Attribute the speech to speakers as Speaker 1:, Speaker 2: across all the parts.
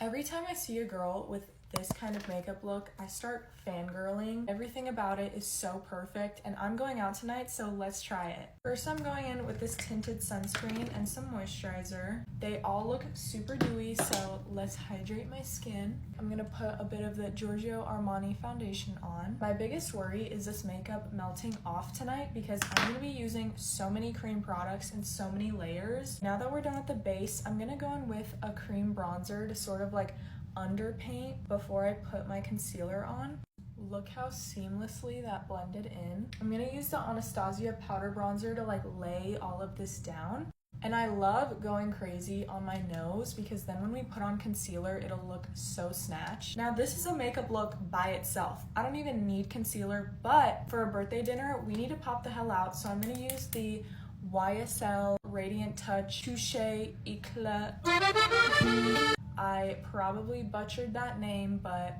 Speaker 1: Every time I see a girl with this kind of makeup look, I start fangirling. Everything about it is so perfect, and I'm going out tonight, so let's try it. First, I'm going in with this tinted sunscreen and some moisturizer. They all look super dewy, so let's hydrate my skin. I'm gonna put a bit of the Giorgio Armani foundation on. My biggest worry is this makeup melting off tonight because I'm gonna be using so many cream products and so many layers. Now that we're done with the base, I'm gonna go in with a cream bronzer to sort of like underpaint before I put my concealer on. Look how seamlessly that blended in. I'm gonna use the Anastasia powder bronzer to like lay all of this down. And I love going crazy on my nose because then when we put on concealer, it'll look so snatched. Now this is a makeup look by itself. I don't even need concealer, but for a birthday dinner, we need to pop the hell out. So I'm gonna use the YSL Radiant Touch Touche Eclat. I probably butchered that name, but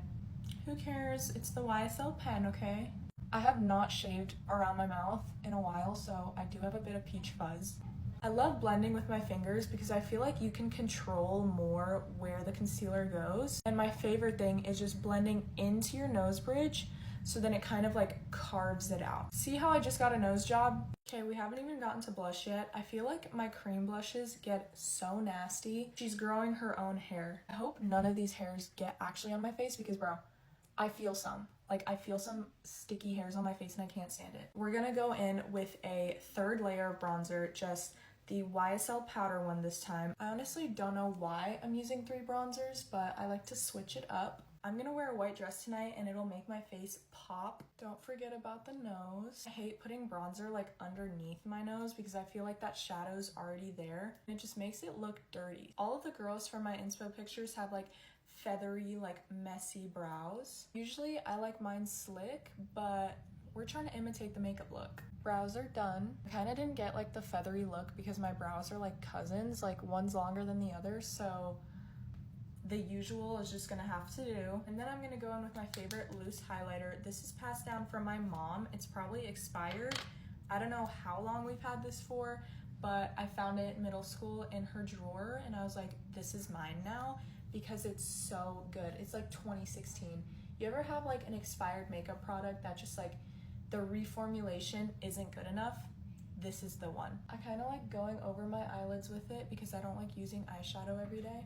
Speaker 1: who cares? It's the YSL pen, okay? I have not shaved around my mouth in a while, so I do have a bit of peach fuzz. I love blending with my fingers because I feel like you can control more where the concealer goes. And my favorite thing is just blending into your nose bridge so then it kind of like carves it out. See how I just got a nose job? Okay, we haven't even gotten to blush yet. I feel like my cream blushes get so nasty. She's growing her own hair. I hope none of these hairs get actually on my face because bro, I feel some. Like I feel some sticky hairs on my face and I can't stand it. We're gonna go in with a third layer of bronzer, just the YSL powder one this time. I honestly don't know why I'm using 3 bronzers, but I like to switch it up. I'm gonna wear a white dress tonight and it'll make my face pop. Don't forget about the nose. I hate putting bronzer like underneath my nose because I feel like that shadow's already there and it just makes it look dirty. All of the girls from my inspo pictures have like feathery, like messy brows. Usually I like mine slick, but we're trying to imitate the makeup look. Brows are done. I kind of didn't get like the feathery look because my brows are like cousins, like one's longer than the other, so the usual is just gonna have to do. And then I'm gonna go in with my favorite loose highlighter. This is passed down from my mom. It's probably expired. I don't know how long we've had this for, but I found it in middle school in her drawer and I was like, this is mine now because it's so good. It's like 2016. You ever have like an expired makeup product that just like the reformulation isn't good enough? This is the one. I kind of like going over my eyelids with it because I don't like using eyeshadow every day.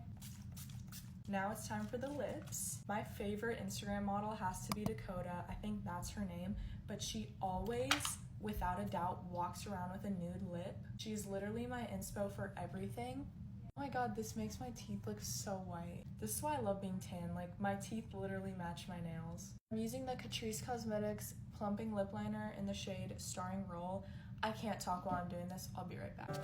Speaker 1: Now it's time for the lips. My favorite Instagram model has to be Dakota. I think that's her name, but she always, without a doubt, walks around with a nude lip. She's literally my inspo for everything. Oh my god, this makes my teeth look so white. This is why I love being tan. Like, my teeth literally match my nails. I'm using the Catrice Cosmetics Plumping Lip Liner in the shade Starring Roll. I can't talk while I'm doing this. I'll be right back.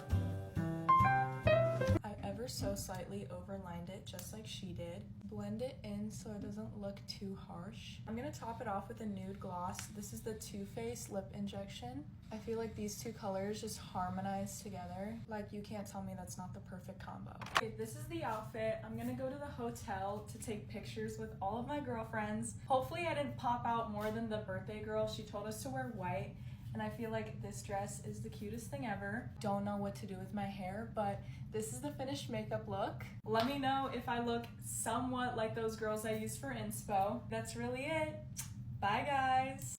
Speaker 1: I ever so slightly overlined it just like she did. Blend it in so it doesn't look too harsh. I'm gonna top it off with a nude gloss. This is the Too Faced Lip Injection. I feel like these two colors just harmonize together. Like, you can't tell me that's not the perfect combo. Okay, this is the outfit. I'm gonna go to the hotel to take pictures with all of my girlfriends. Hopefully I didn't pop out more than the birthday girl. She told us to wear white. And I feel like this dress is the cutest thing ever. Don't know what to do with my hair, but this is the finished makeup look. Let me know if I look somewhat like those girls I used for inspo. That's really it. Bye, guys.